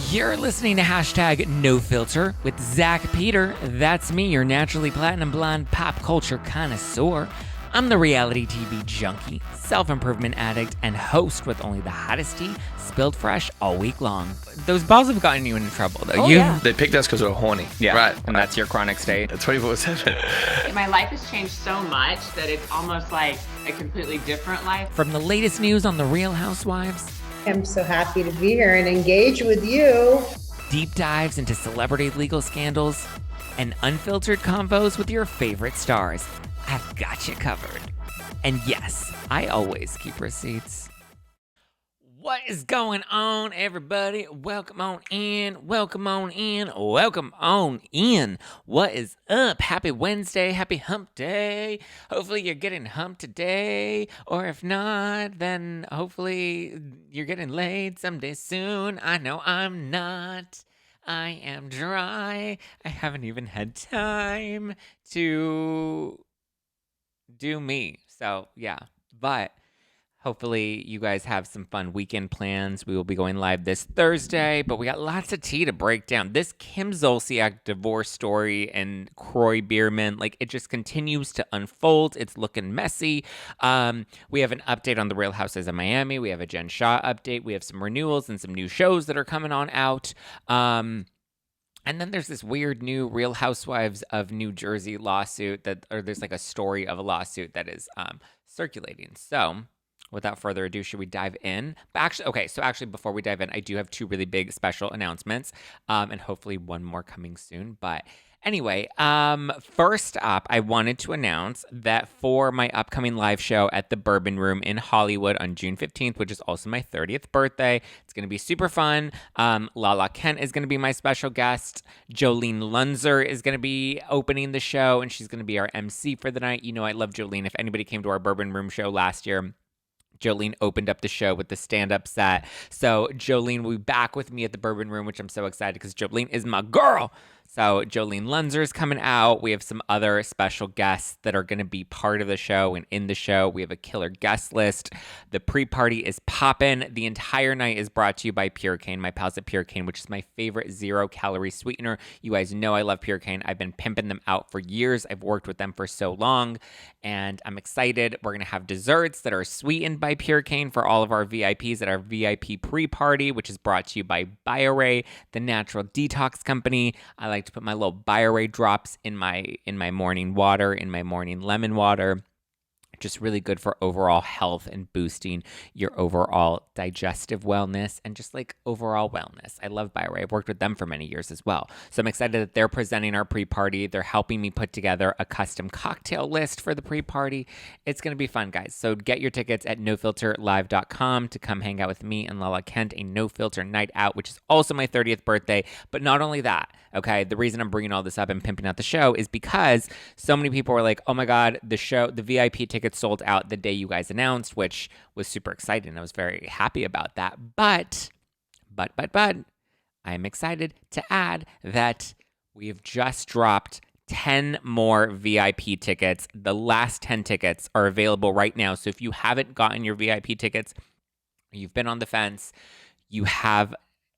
You're listening to hashtag No Filter with Zack Peter. That's me, your naturally platinum blonde pop culture connoisseur. I'm the reality TV junkie, self-improvement addict, and host with only the hottest tea spilled fresh all week long. Those balls have gotten you into trouble, though. Yeah. They picked us because we're horny. Yeah, right. And that's your chronic state. 24/7. My life has changed so much that it's almost like a completely different life. From the latest news on the Real Housewives, I'm so happy to be here and engage with you. deep dives into celebrity legal scandals, and unfiltered convos with your favorite stars, I've got you covered. And yes, I always keep receipts. What is going on, everybody? Welcome on in, welcome on in, welcome on in. What is up? Happy Wednesday, happy hump day. Hopefully you're getting humped today, or if not, then hopefully you're getting laid someday soon. I know I'm not. I am dry. I haven't even had time to do me. So, yeah. But hopefully you guys have some fun weekend plans. We will be going live this Thursday, but we got lots of tea to break down. This Kim Zolciak divorce story and Kroy Biermann, like, it just continues to unfold. It's looking messy. We have an update on the Real Houses of Miami. We have a Jen Shah update. We have some renewals and some new shows that are coming on out. And then there's this weird new Real Housewives of New Jersey lawsuit there's like a story of a lawsuit that is circulating. So without further ado, should we dive in? But actually, before we dive in, I do have two really big special announcements, and hopefully one more coming soon. But anyway, first up, I wanted to announce that for my upcoming live show at the Bourbon Room in Hollywood on June 15th, which is also my 30th birthday, it's going to be super fun. Lala Kent is going to be my special guest. Jolene Lunzer is going to be opening the show, and she's going to be our MC for the night. You know I love Jolene. If anybody came to our Bourbon Room show last year, Jolene opened up the show with the stand-up set. So Jolene will be back with me at the Bourbon Room, which I'm so excited because Jolene is my girl. So Jolene Lunzer is coming out. We have some other special guests that are going to be part of the show and in the show. We have a killer guest list. The pre-party is poppin'. The entire night is brought to you by Pure Cane, my pals at Pure Cane, which is my favorite zero-calorie sweetener. You guys know I love Pure Cane. I've been pimping them out for years. I've worked with them for so long, and I'm excited. We're going to have desserts that are sweetened by Pure Cane for all of our VIPs at our VIP pre-party, which is brought to you by BioRay, the natural detox company. I like to put my little BioRay drops in my morning water, in my morning lemon water. Just really good for overall health and boosting your overall digestive wellness and just like overall wellness. I love BioRay. I've worked with them for many years as well. So I'm excited that they're presenting our pre-party. They're helping me put together a custom cocktail list for the pre-party. It's going to be fun, guys. So get your tickets at nofilterlive.com to come hang out with me and Lala Kent, a No Filter night out, which is also my 30th birthday. But not only that, okay, the reason I'm bringing all this up and pimping out the show is because so many people were like, oh my God, the VIP tickets sold out the day you guys announced, which was super exciting. I was very happy about that. But I am excited to add that we have just dropped 10 more VIP tickets. The last 10 tickets are available right now. So if you haven't gotten your VIP tickets, you've been on the fence,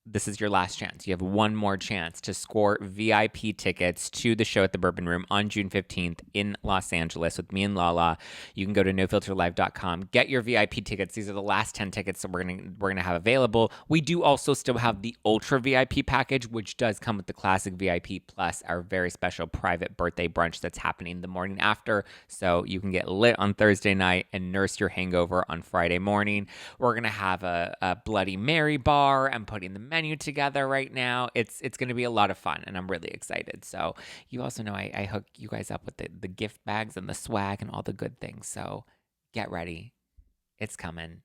this is your last chance. You have one more chance to score VIP tickets to the show at the Bourbon Room on June 15th in Los Angeles with me and Lala. You can go to nofilterlive.com, get your VIP tickets. These are the last 10 tickets that we're gonna have available. We do also still have the Ultra VIP package, which does come with the Classic VIP plus our very special private birthday brunch that's happening the morning after. So you can get lit on Thursday night and nurse your hangover on Friday morning. We're gonna have a Bloody Mary bar. I'm putting the menu together right now. It's going to be a lot of fun, and I'm really excited. So you also know I hook you guys up with the gift bags and the swag and all the good things. So get ready. It's coming.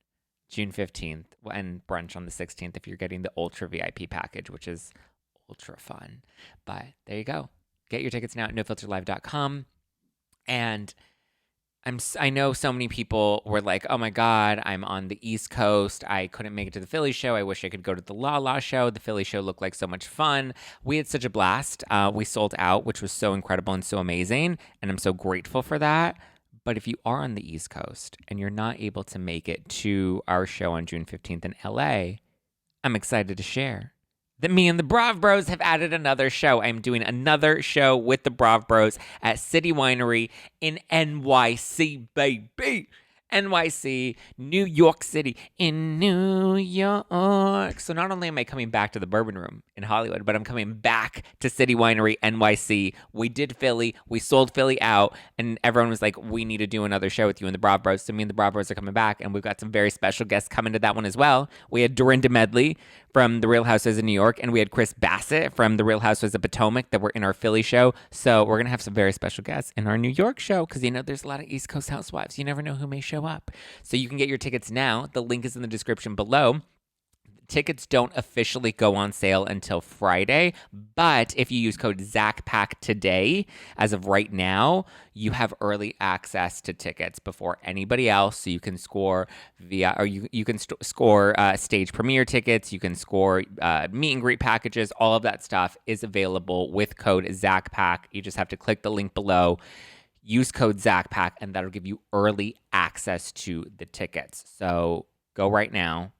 June 15th and brunch on the 16th if you're getting the Ultra VIP package, which is ultra fun. But there you go. Get your tickets now at nofilterlive.com. And I know so many people were like, oh my God, I'm on the East Coast. I couldn't make it to the Philly show. I wish I could go to the Lala show. The Philly show looked like so much fun. We had such a blast. We sold out, which was so incredible and so amazing. And I'm so grateful for that. But if you are on the East Coast and you're not able to make it to our show on June 15th in LA, I'm excited to share that me and the Brav Bros have added another show. I'm doing another show with the Brav Bros at City Winery in NYC, baby. NYC, New York City, in New York. So not only am I coming back to the Bourbon Room in Hollywood, but I'm coming back to City Winery, NYC. We did Philly. We sold Philly out, and everyone was like, we need to do another show with you and the Brav Bros. So me and the Brav Bros are coming back, and we've got some very special guests coming to that one as well. We had Dorinda Medley from The Real Housewives of New York, and we had Chris Bassett from The Real Housewives of Potomac that were in our Philly show. So we're going to have some very special guests in our New York show because, there's a lot of East Coast housewives. You never know who may show up. So you can get your tickets now. The link is in the description below. Tickets don't officially go on sale until Friday, but if you use code Zack Pack today, as of right now, you have early access to tickets before anybody else. So you can score you can score stage premiere tickets. You can score meet and greet packages. All of that stuff is available with code Zack Pack. You just have to click the link below. Use code Zack Pack, and that'll give you early access to the tickets. So go right now.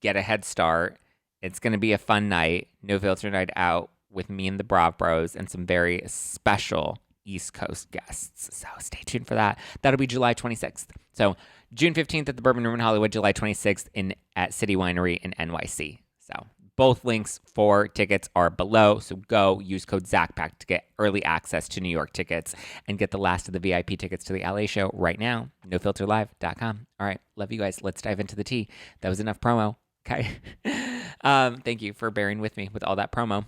Get a head start. It's going to be a fun night. No filter night out with me and the Brav Bros and some very special East Coast guests. So stay tuned for that. That'll be July 26th. So June 15th at the Bourbon Room in Hollywood, July 26th at City Winery in NYC. So both links for tickets are below. So go use code ZackPack to get early access to New York tickets and get the last of the VIP tickets to the LA show right now. NoFilterLive.com. All right. Love you guys. Let's dive into the tea. That was enough promo. Okay. Thank you for bearing with me with all that promo.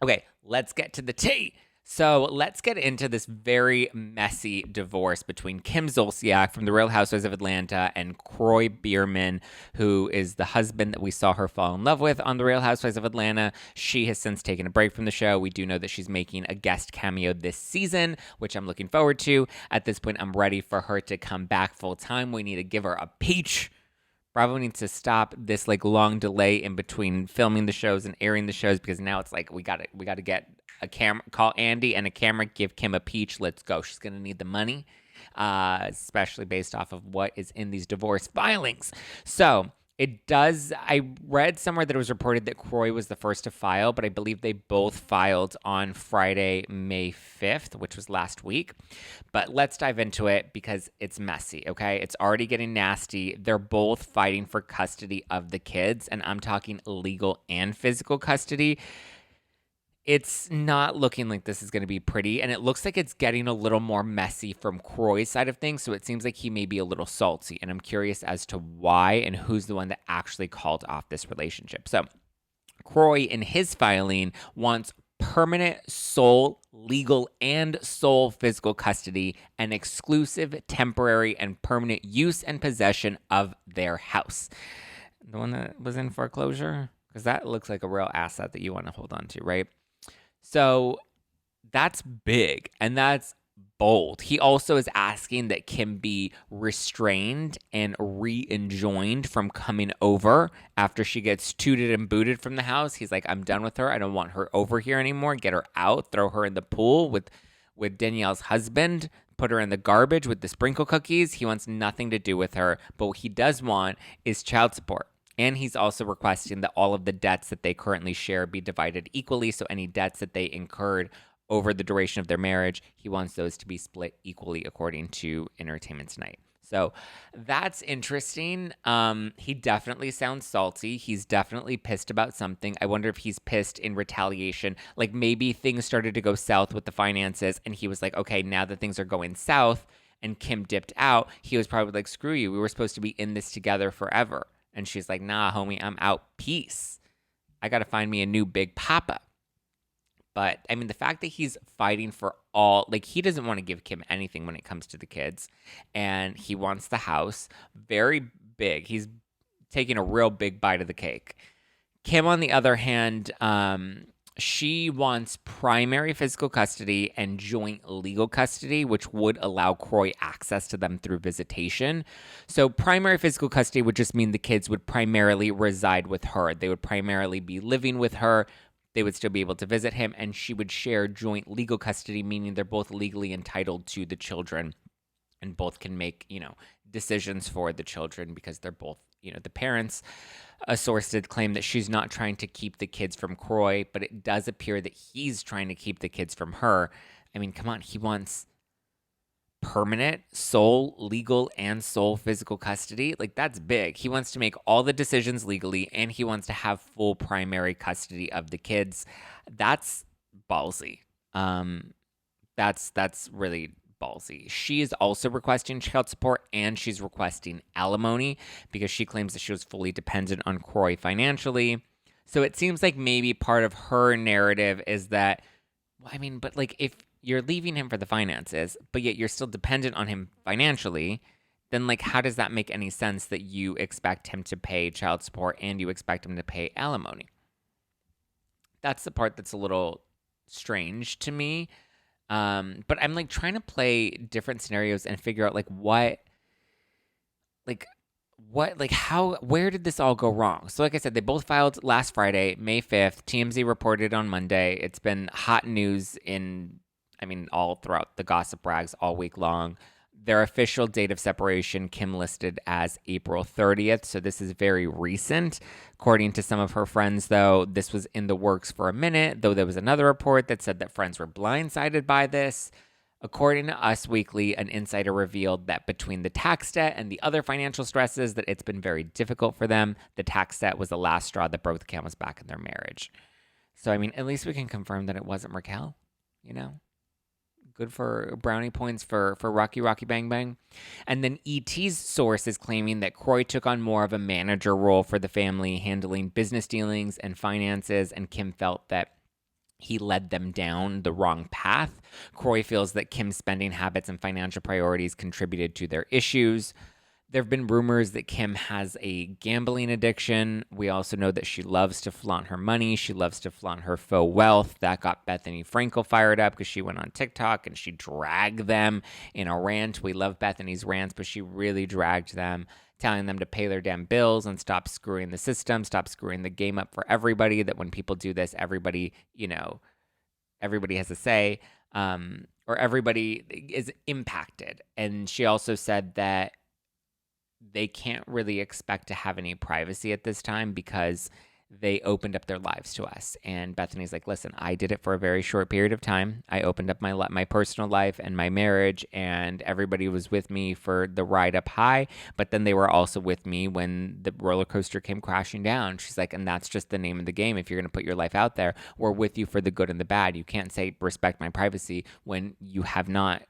Okay, let's get to the tea. So let's get into this very messy divorce between Kim Zolciak from The Real Housewives of Atlanta and Kroy Biermann, who is the husband that we saw her fall in love with on The Real Housewives of Atlanta. She has since taken a break from the show. We do know that she's making a guest cameo this season, which I'm looking forward to. At this point, I'm ready for her to come back full time. We need to give her a peach. Bravo needs to stop this long delay in between filming the shows and airing the shows, because now it's we got to get a camera, call Andy and a camera, give Kim a peach. Let's go. She's going to need the money, especially based off of what is in these divorce filings. So I read somewhere that it was reported that Kroy was the first to file, but I believe they both filed on Friday, May 5th, which was last week. But let's dive into it because it's messy, okay? It's already getting nasty. They're both fighting for custody of the kids, and I'm talking legal and physical custody. It's not looking like this is going to be pretty, and it looks like it's getting a little more messy from Kroy's side of things, so it seems like he may be a little salty, and I'm curious as to why and who's the one that actually called off this relationship. So Kroy, in his filing, wants permanent sole legal and sole physical custody and exclusive temporary and permanent use and possession of their house. The one that was in foreclosure? Because that looks like a real asset that you want to hold on to, right? So that's big and that's bold. He also is asking that Kim be restrained and re-enjoined from coming over after she gets tooted and booted from the house. He's like, I'm done with her. I don't want her over here anymore. Get her out. Throw her in the pool with Danielle's husband. Put her in the garbage with the sprinkle cookies. He wants nothing to do with her. But what he does want is child support. And he's also requesting that all of the debts that they currently share be divided equally. So any debts that they incurred over the duration of their marriage, he wants those to be split equally according to Entertainment Tonight. So that's interesting. He definitely sounds salty. He's definitely pissed about something. I wonder if he's pissed in retaliation. Like maybe things started to go south with the finances and he was like, okay, now that things are going south and Kim dipped out, he was probably like, screw you. We were supposed to be in this together forever. And she's like, nah, homie, I'm out. Peace. I got to find me a new big papa. But, I mean, the fact that he's fighting for he doesn't want to give Kim anything when it comes to the kids. And he wants the house. Very big. He's taking a real big bite of the cake. Kim, on the other hand, she wants primary physical custody and joint legal custody, which would allow Kroy access to them through visitation. So primary physical custody would just mean the kids would primarily reside with her. They would primarily be living with her. They would still be able to visit him, and she would share joint legal custody, meaning they're both legally entitled to the children and both can make, decisions for the children because they're both, the parents. A source did claim that she's not trying to keep the kids from Kroy, but it does appear that he's trying to keep the kids from her. I mean, come on, he wants permanent sole legal and sole physical custody. Like, that's big. He wants to make all the decisions legally, and he wants to have full primary custody of the kids. That's ballsy. That's really ballsy. She is also requesting child support, and she's requesting alimony because she claims that she was fully dependent on Kroy financially. So it seems like maybe part of her narrative is that, well, I mean, but like, if you're leaving him for the finances, but yet you're still dependent on him financially, then like, how does that make any sense that you expect him to pay child support and you expect him to pay alimony? That's the part that's a little strange to me. But I'm like trying to play different scenarios and figure out where did this all go wrong? So like I said, they both filed last Friday, May 5th. TMZ reported on Monday. It's been hot news all throughout the gossip rags all week long. Their official date of separation, Kim listed as April 30th. So this is very recent. According to some of her friends, though, this was in the works for a minute, though there was another report that said that friends were blindsided by this. According to Us Weekly, an insider revealed that between the tax debt and the other financial stresses, that it's been very difficult for them. The tax debt was the last straw that broke the camel's back in their marriage. So, I mean, at least we can confirm that it wasn't Raquel, you know? Good for brownie points for Rocky Bang Bang. And then ET's source is claiming that Kroy took on more of a manager role for the family, handling business dealings and finances, and Kim felt that he led them down the wrong path. Kroy feels that Kim's spending habits and financial priorities contributed to their issues. There have been rumors that Kim has a gambling addiction. We also know that she loves to flaunt her money. She loves to flaunt her faux wealth. That got Bethany Frankel fired up because she went on TikTok and she dragged them in a rant. We love Bethany's rants, but she really dragged them, telling them to pay their damn bills and stop screwing the system, stop screwing the game up for everybody, that when people do this, everybody has a say, or everybody is impacted. And she also said that they can't really expect to have any privacy at this time because they opened up their lives to us. And Bethany's like, listen, I did it for a very short period of time. I opened up my personal life and my marriage, and everybody was with me for the ride up high, but then they were also with me when the roller coaster came crashing down. She's like, and that's just the name of the game. If you're going to put your life out there, we're with you for the good and the bad. You can't say respect my privacy when you have not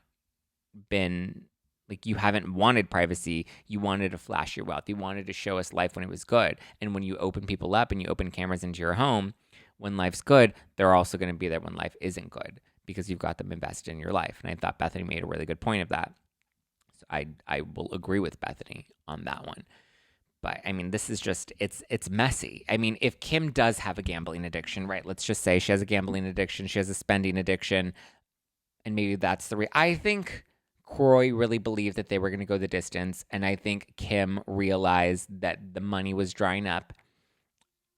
been... Like, you haven't wanted privacy. You wanted to flash your wealth. You wanted to show us life when it was good. And when you open people up and you open cameras into your home, when life's good, they're also going to be there when life isn't good because you've got them invested in your life. And I thought Bethany made a really good point of that. So I will agree with Bethany on that one. But, I mean, this is just, it's messy. I mean, if Kim does have a gambling addiction, right, let's just say she has a gambling addiction, she has a spending addiction, and maybe that's I think Kroy really believed that they were going to go the distance, and I think Kim realized that the money was drying up.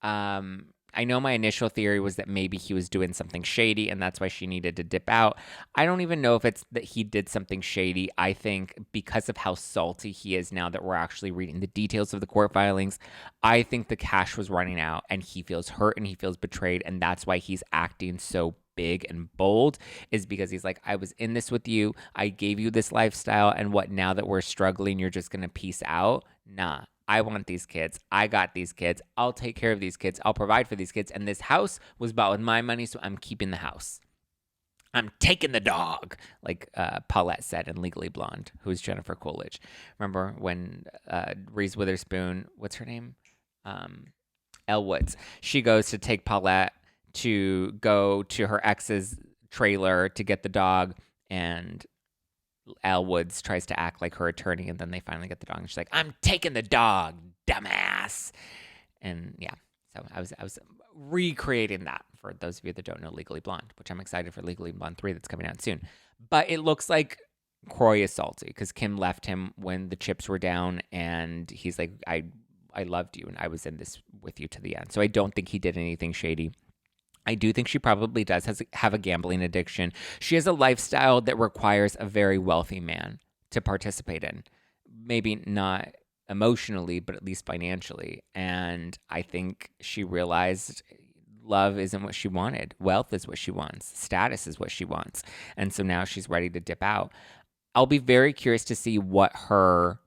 I know my initial theory was that maybe he was doing something shady, and that's why she needed to dip out. I don't even know if it's that he did something shady. I think because of how salty he is now that we're actually reading the details of the court filings, I think the cash was running out, and he feels hurt and he feels betrayed, and that's why he's acting so big and bold, is because he's like, I was in this with you. I gave you this lifestyle, and what, now that we're struggling, you're just going to peace out? Nah, I want these kids. I got these kids. I'll take care of these kids. I'll provide for these kids. And this house was bought with my money, so I'm keeping the house. I'm taking the dog, like Paulette said in Legally Blonde, who's Jennifer Coolidge. Remember when Reese Witherspoon, what's her name? Elle Woods. She goes to take Paulette to go to her ex's trailer to get the dog, and Elle Woods tries to act like her attorney, and then they finally get the dog, and she's like, I'm taking the dog, dumbass. And yeah, so I was recreating that for those of you that don't know Legally Blonde, which I'm excited for Legally Blonde 3 that's coming out soon. But it looks like Kroy is salty because Kim left him when the chips were down, and he's like, I loved you, and I was in this with you to the end. So I don't think he did anything shady. I do think she probably does have a gambling addiction. She has a lifestyle that requires a very wealthy man to participate in. Maybe not emotionally, but at least financially. And I think she realized love isn't what she wanted. Wealth is what she wants. Status is what she wants. And so now she's ready to dip out. I'll be very curious to see what her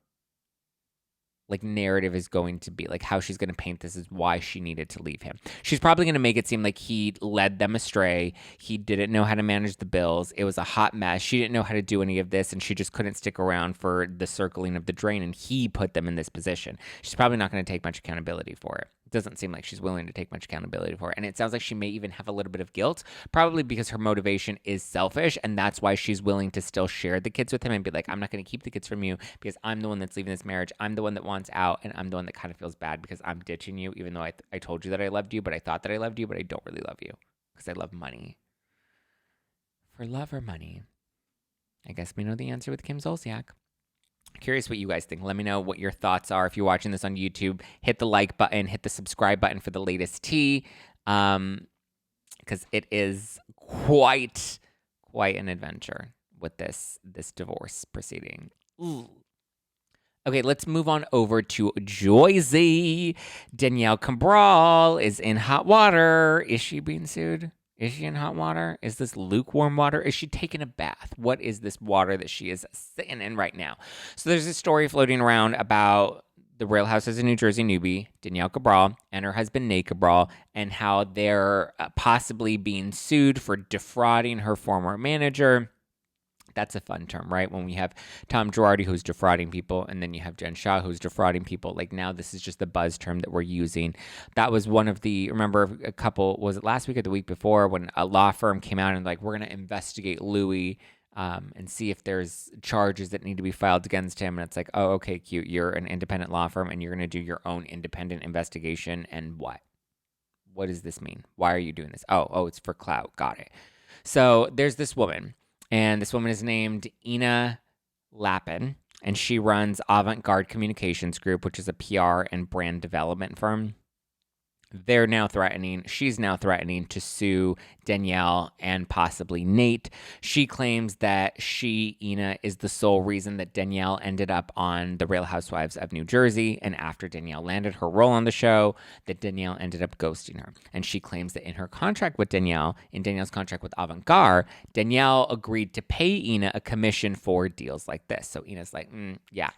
narrative is going to be, how she's going to paint this as why she needed to leave him. She's probably going to make it seem like he led them astray. He didn't know how to manage the bills. It was a hot mess. She didn't know how to do any of this, and she just couldn't stick around for the circling of the drain, and he put them in this position. She's probably not going to take much accountability for it. It doesn't seem like she's willing to take much accountability for it. And it sounds like she may even have a little bit of guilt, probably because her motivation is selfish, and that's why she's willing to still share the kids with him and be like, I'm not going to keep the kids from you because I'm the one that's leaving this marriage. I'm the one that wants out, and I'm the one that kind of feels bad because I'm ditching you, even though I told you that I loved you, but I thought that I loved you, but I don't really love you because I love money. For love or money? I guess we know the answer with Kim Zolciak. Curious what you guys think. Let me know what your thoughts are. If you're watching this on YouTube, hit the like button, hit the subscribe button for the latest tea, because it is quite an adventure with this divorce proceeding. Ooh. Okay, let's move on over to Joyzy. Danielle Cabral is in hot water. Is she being sued? Is she in hot water? Is this lukewarm water? Is she taking a bath? What is this water that she is sitting in right now? So there's a story floating around about the Real Houses of New Jersey newbie, Danielle Cabral, and her husband, Nate Cabral, and how they're possibly being sued for defrauding her former manager. That's a fun term, right? When we have Tom Girardi, who's defrauding people, and then you have Jen Shah, who's defrauding people. Now this is just the buzz term that we're using. That was one of the, remember a couple, was it last week or the week before, when a law firm came out and we're going to investigate Louis and see if there's charges that need to be filed against him. And it's like, oh, okay, cute. You're an independent law firm and you're going to do your own independent investigation. And what? What does this mean? Why are you doing this? Oh, it's for clout. Got it. So there's this woman. And this woman is named Ina Lapin, and she runs Avant-Garde Communications Group, which is a PR and brand development firm. She's now threatening to sue Danielle and possibly Nate. She claims that Ina, is the sole reason that Danielle ended up on The Real Housewives of New Jersey. And after Danielle landed her role on the show, that Danielle ended up ghosting her. And she claims that in her contract with Danielle, in Danielle's contract with Avant-Garde, Danielle agreed to pay Ina a commission for deals like this. So Ina's like, yeah,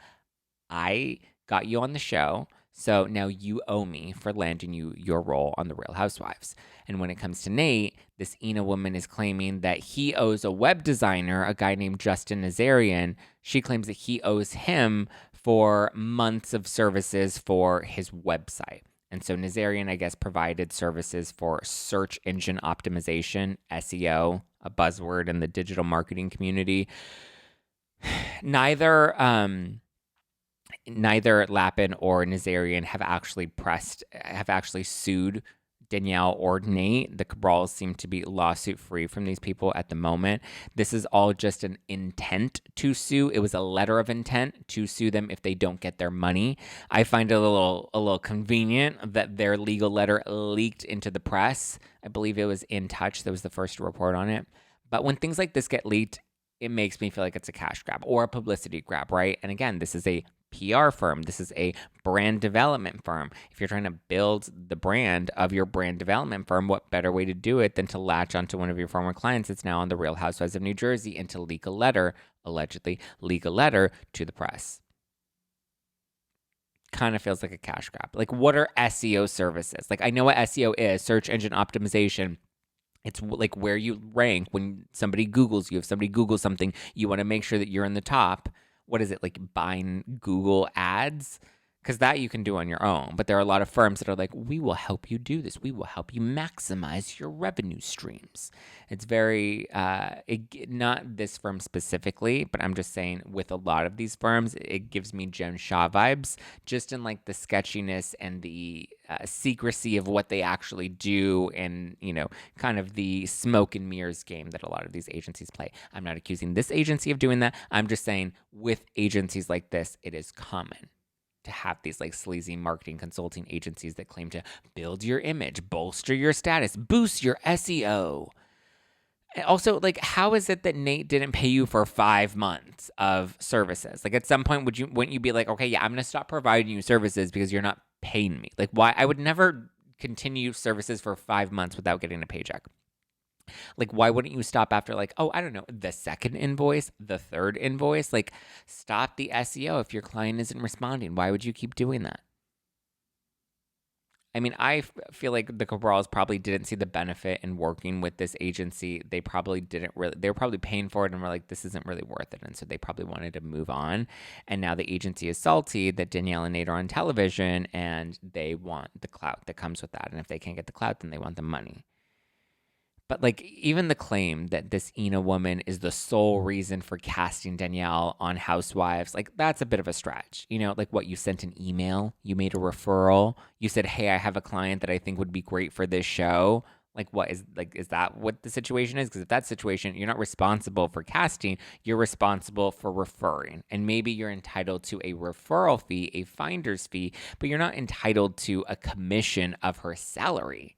I got you on the show. So now you owe me for landing your role on The Real Housewives. And when it comes to Nate, this Ina woman is claiming that he owes a web designer, a guy named Justin Nazarian. She claims that he owes him for months of services for his website. And so Nazarian, I guess, provided services for search engine optimization, SEO, a buzzword in the digital marketing community. Neither Lapin or Nazarian have actually sued Danielle or Nate. The Cabrals seem to be lawsuit free from these people at the moment. This is all just an intent to sue. It was a letter of intent to sue them if they don't get their money. I find it a little convenient that their legal letter leaked into the press. I believe it was In Touch that was the first to report on it. But when things like this get leaked, it makes me feel like it's a cash grab or a publicity grab, right? And again, this is a PR firm. This is a brand development firm. If you're trying to build the brand of your brand development firm, what better way to do it than to latch onto one of your former clients that's now on The Real Housewives of New Jersey and to allegedly leak a letter to the press? Kind of feels like a cash grab. What are SEO services? I know what SEO is, search engine optimization. It's where you rank when somebody Googles you. If somebody Googles something, you want to make sure that you're in the top. What is it, buying Google ads? Because that you can do on your own. But there are a lot of firms that are like, we will help you do this. We will help you maximize your revenue streams. It's very, not this firm specifically, but I'm just saying with a lot of these firms, it gives me Jen Shah vibes, just in the sketchiness and the secrecy of what they actually do and, kind of the smoke and mirrors game that a lot of these agencies play. I'm not accusing this agency of doing that. I'm just saying with agencies like this, it is common to have these sleazy marketing consulting agencies that claim to build your image, bolster your status, boost your SEO. Also, like, how is it that Nate didn't pay you for 5 months of services? Like, at some point, wouldn't you be like, okay, yeah, I'm going to stop providing you services because you're not paying me? Like, why? I would never continue services for 5 months without getting a paycheck. Like, why wouldn't you stop after, like, oh, I don't know, the second invoice, the third invoice? Like, stop the SEO if your client isn't responding. Why would you keep doing that? I mean, I feel like the Cabrals probably didn't see the benefit in working with this agency. They probably didn't really, they were probably paying for it and were like, this isn't really worth it. And so they probably wanted to move on. And now the agency is salty that Danielle and Nate are on television and they want the clout that comes with that. And if they can't get the clout, then they want the money. But like even the claim that this Ina woman is the sole reason for casting Danielle on Housewives, like that's a bit of a stretch. You know, like what, you sent an email, you made a referral, you said, hey, I have a client that I think would be great for this show. Like what is that what the situation is? Because if that's the situation, you're not responsible for casting, you're responsible for referring. And maybe you're entitled to a referral fee, a finder's fee, but you're not entitled to a commission of her salary.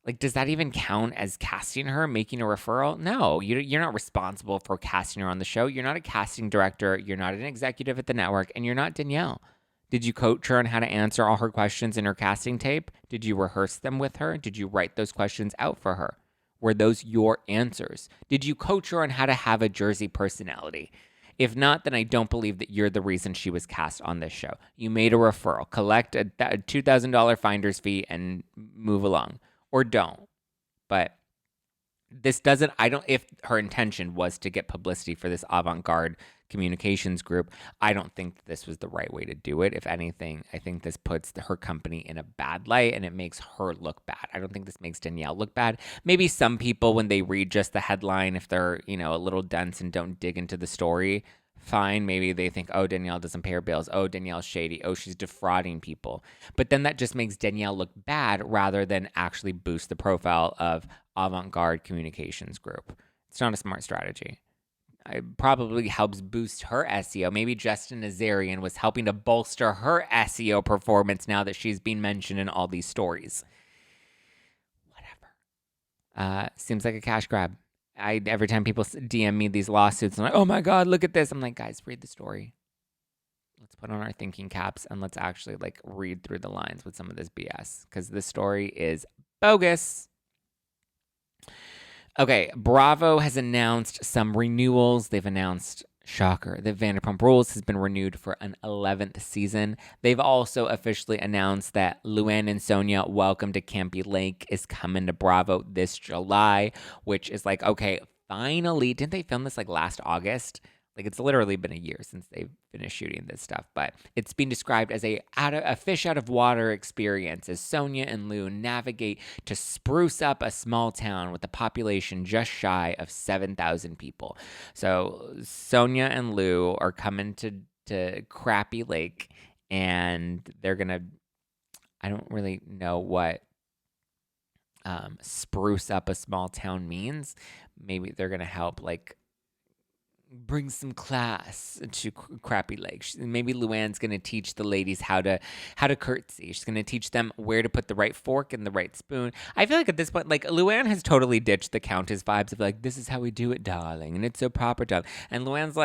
Like, does that even count as casting her, making a referral? No, you're not responsible for casting her on the show. You're not a casting director. You're not an executive at the network, and you're not Danielle. Did you coach her on how to answer all her questions in her casting tape? Did you rehearse them with her? Did you write those questions out for her? Were those your answers? Did you coach her on how to have a Jersey personality? If not, then I don't believe that you're the reason she was cast on this show. You made a referral. Collect a $2,000 finder's fee and move along. Or don't. But this doesn't, if her intention was to get publicity for this avant-garde communications group, I don't think this was the right way to do it. If anything, I think this puts her company in a bad light and it makes her look bad. I don't think this makes Danielle look bad. Maybe some people, when they read just the headline, if they're, a little dense and don't dig into the story, fine. Maybe they think, oh, Danielle doesn't pay her bills. Oh, Danielle's shady. Oh, she's defrauding people. But then that just makes Danielle look bad rather than actually boost the profile of avant-garde communications group. It's not a smart strategy. It probably helps boost her SEO. Maybe Justin Nazarian was helping to bolster her SEO performance now that she's being mentioned in all these stories. Whatever. Seems like a cash grab. Every time people DM me these lawsuits, I'm like, oh my God, look at this. I'm like, guys, read the story. Let's put on our thinking caps and let's actually read through the lines with some of this BS, because this story is bogus. Okay, Bravo has announced some renewals. They've announced, shocker, that Vanderpump Rules has been renewed for an 11th season. They've also officially announced that Luann and Sonia Welcome to Campy Lake is coming to Bravo this July, which is okay, finally. Didn't they film this last August? It's literally been a year since they've finished shooting this stuff, but it's being described as a fish out of water experience as Sonia and Lou navigate to spruce up a small town with a population just shy of 7,000 people. So Sonia and Lou are coming to Crappy Lake, and they're gonna, I don't really know what spruce up a small town means. Maybe they're gonna help bring some class to Crappy Lake. Maybe Luann's going to teach the ladies how to curtsy. She's going to teach them where to put the right fork and the right spoon. I feel like at this point, Luann has totally ditched the Countess vibes of this is how we do it, darling, and it's so proper, darling. And Luann's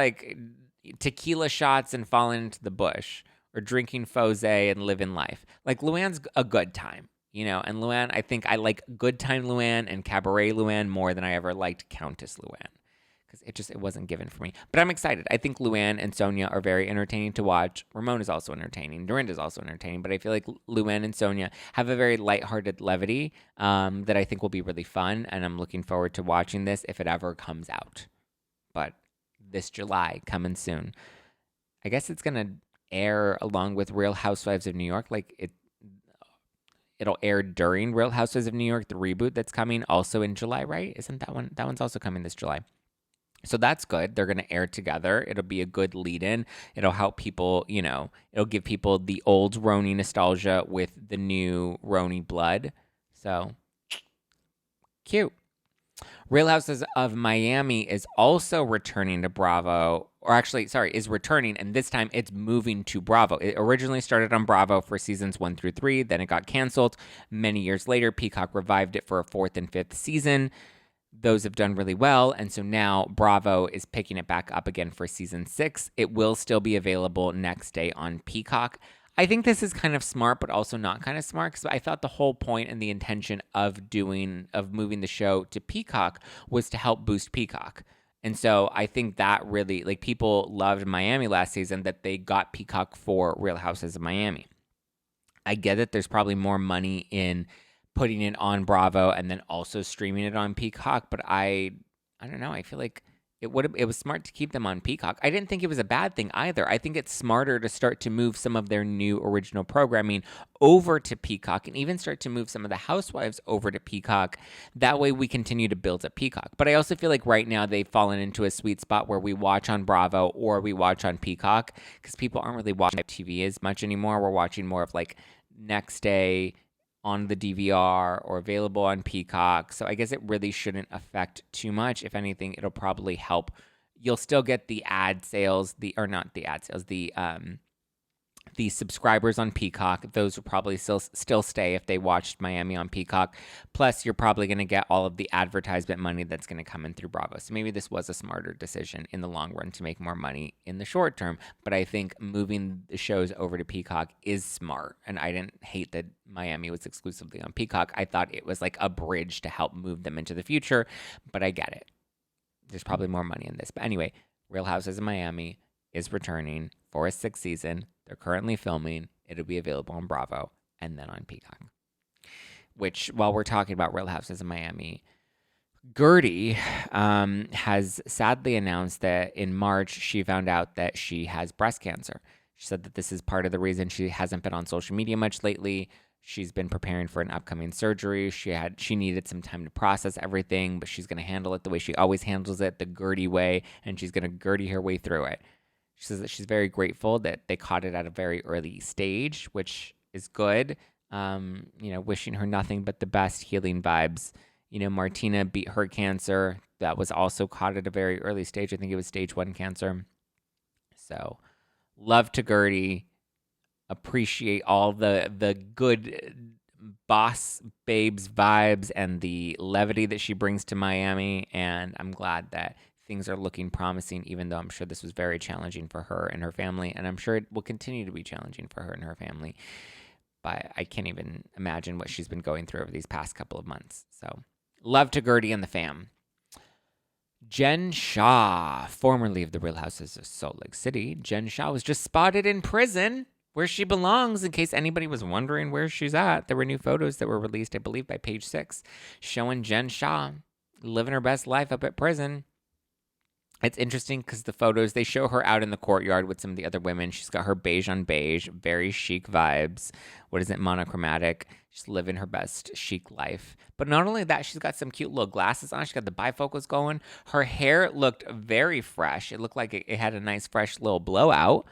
tequila shots and falling into the bush, or drinking Fose and living life. Luann's a good time, and Luann, I think I like good time Luann and cabaret Luann more than I ever liked Countess Luann. Because it wasn't given for me. But I'm excited. I think Luann and Sonia are very entertaining to watch. Ramon is also entertaining. Dorinda's also entertaining. But I feel like Luann and Sonia have a very lighthearted levity that I think will be really fun. And I'm looking forward to watching this if it ever comes out. But this July, coming soon. I guess it's going to air along with Real Housewives of New York. It'll air during Real Housewives of New York, the reboot that's coming also in July, right? Isn't that one? That one's also coming this July. So that's good. They're going to air together. It'll be a good lead-in. It'll help people, it'll give people the old RHONY nostalgia with the new RHONY blood. So, cute. Real Houses of Miami is also returning to Bravo. Is returning, and this time it's moving to Bravo. It originally started on Bravo for seasons 1 through 3. Then it got canceled. Many years later, Peacock revived it for a 4th and 5th season. those have done really well. And so now Bravo is picking it back up again for season 6. It will still be available next day on Peacock. I think this is kind of smart, but also not kind of smart, because I thought the whole point and the intention of moving the show to Peacock was to help boost Peacock. And so I think that really, like, people loved Miami last season, that they got Peacock for Real Houses of Miami. I get it. There's probably more money in putting it on Bravo and then also streaming it on Peacock, but I don't know. I feel like it was smart to keep them on Peacock. I didn't think it was a bad thing either. I think it's smarter to start to move some of their new original programming over to Peacock, and even start to move some of the Housewives over to Peacock. That way we continue to build up Peacock. But I also feel like right now they've fallen into a sweet spot where we watch on Bravo or we watch on Peacock, because people aren't really watching TV as much anymore. We're watching more of like next day on the DVR or available on Peacock. So I guess it really shouldn't affect too much. If anything, it'll probably help. You'll still get the ad sales, the subscribers on Peacock. Those will probably still stay if they watched Miami on Peacock. Plus, you're probably going to get all of the advertisement money that's going to come in through Bravo. So maybe this was a smarter decision in the long run to make more money in the short term. But I think moving the shows over to Peacock is smart. And I didn't hate that Miami was exclusively on Peacock. I thought it was like a bridge to help move them into the future. But I get it. There's probably more money in this. But anyway, Real Houses of Miami is returning for a 6th season. They're currently filming. It'll be available on Bravo and then on Peacock. Which, while we're talking about Real Houses of Miami, Gertie has sadly announced that in March she found out that she has breast cancer. She said that this is part of the reason she hasn't been on social media much lately. She's been preparing for an upcoming surgery. She needed some time to process everything, but she's going to handle it the way she always handles it, the Gertie way, and she's going to Gertie her way through it. She says that she's very grateful that they caught it at a very early stage, which is good. Wishing her nothing but the best, healing vibes. Martina beat her cancer. That was also caught at a very early stage. I think it was stage 1 cancer. So, love to Gertie. Appreciate all the good boss babes vibes and the levity that she brings to Miami. And I'm glad that things are looking promising, even though I'm sure this was very challenging for her and her family. And I'm sure it will continue to be challenging for her and her family. But I can't even imagine what she's been going through over these past couple of months. So, love to Gertie and the fam. Jen Shah, formerly of the Real Houses of Salt Lake City. Jen Shah was just spotted in prison, where she belongs, in case anybody was wondering where she's at. There were new photos that were released, I believe, by Page 6, showing Jen Shah living her best life up at prison. It's interesting because the photos, they show her out in the courtyard with some of the other women. She's got her beige on beige, very chic vibes. What is it? Monochromatic. She's living her best chic life. But not only that, she's got some cute little glasses on. She's got the bifocals going. Her hair looked very fresh. It looked like it had a nice, fresh little blowout.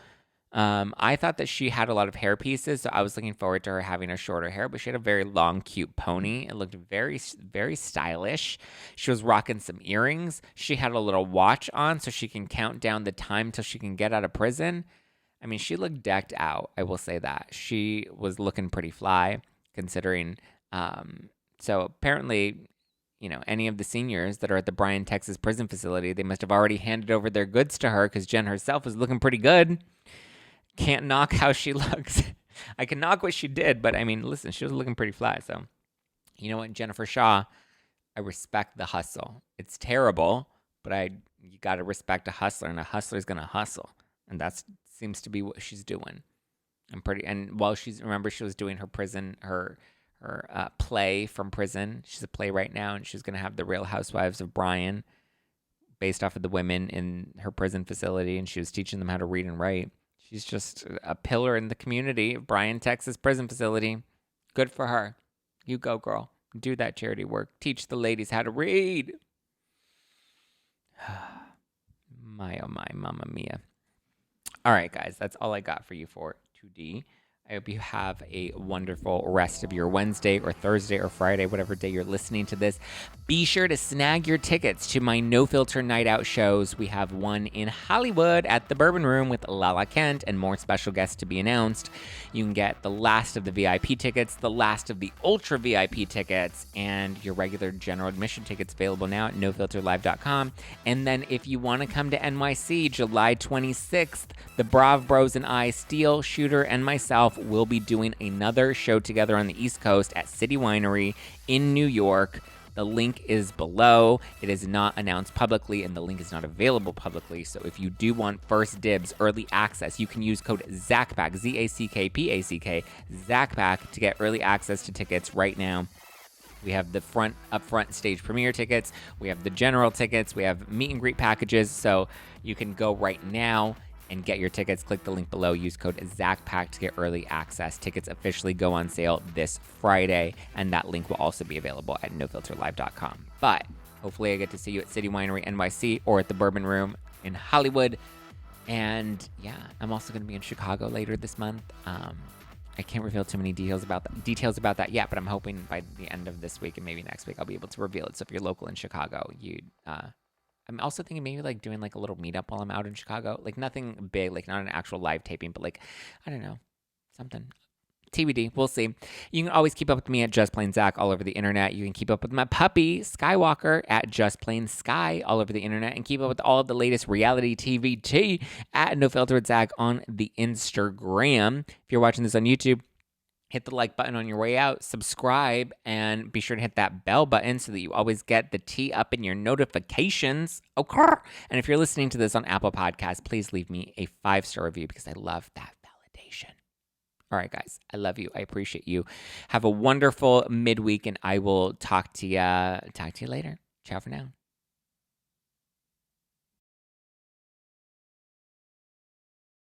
I thought that she had a lot of hair pieces, so I was looking forward to her having a shorter hair, but she had a very long, cute pony. It looked very, very stylish. She was rocking some earrings. She had a little watch on so she can count down the time till she can get out of prison. I mean, she looked decked out, I will say that. She was looking pretty fly, considering, so apparently, any of the seniors that are at the Bryan, Texas prison facility, they must have already handed over their goods to her, because Jen herself was looking pretty good. Can't knock how she looks. I can knock what she did, but I mean, listen, she was looking pretty fly. So, you know what, Jennifer Shah, I respect the hustle. It's terrible, but you got to respect a hustler, and a hustler's going to hustle. And that seems to be what she's doing. And while she was doing her prison, her play from prison. She's a playwright now, and she's going to have the Real Housewives of Bryan based off of the women in her prison facility, and she was teaching them how to read and write. She's just a pillar in the community of Bryan, Texas prison facility. Good for her. You go, girl. Do that charity work. Teach the ladies how to read. My, oh my, mamma mia. All right, guys. That's all I got for you for today. I hope you have a wonderful rest of your Wednesday or Thursday or Friday, whatever day you're listening to this. Be sure to snag your tickets to my No Filter Night Out shows. We have one in Hollywood at the Bourbon Room with Lala Kent and more special guests to be announced. You can get the last of the VIP tickets, the last of the Ultra VIP tickets, and your regular general admission tickets available now at nofilterlive.com. And then if you want to come to NYC, July 26th, the Brav Bros and I, Steel, Shooter, and myself will be doing another show together on the East Coast at City Winery in New York. The link is below. It is not announced publicly, and the link is not available publicly. So if you do want first dibs, early access, you can use code ZACKPACK, ZACKPACK, ZACKPACK to get early access to tickets right now. We have the upfront stage premiere tickets. We have the general tickets. We have meet and greet packages. So you can go right now and get your tickets. Click the link below. Use code ZACKPACK to get early access. Tickets officially go on sale this Friday, and that link will also be available at nofilterlive.com. But hopefully I get to see you at City Winery NYC or at the Bourbon Room in Hollywood. And yeah, I'm also going to be in Chicago later this month. I can't reveal too many details about that yet, but I'm hoping by the end of this week and maybe next week I'll be able to reveal it. So if you're local in Chicago, I'm also thinking maybe like doing like a little meetup while I'm out in Chicago. Like nothing big, like not an actual live taping, but like, I don't know, something. TBD, we'll see. You can always keep up with me at Just Plain Zack all over the internet. You can keep up with my puppy, Skywalker, at Just Plain Sky all over the internet. And keep up with all of the latest reality TV tea at No Filter with Zack on the Instagram. If you're watching this on YouTube, hit the like button on your way out, subscribe, and be sure to hit that bell button so that you always get the tea up in your notifications. Okay. And if you're listening to this on Apple Podcasts, please leave me a 5-star review because I love that validation. All right, guys, I love you. I appreciate you. Have a wonderful midweek, and I will talk to you later. Ciao for now.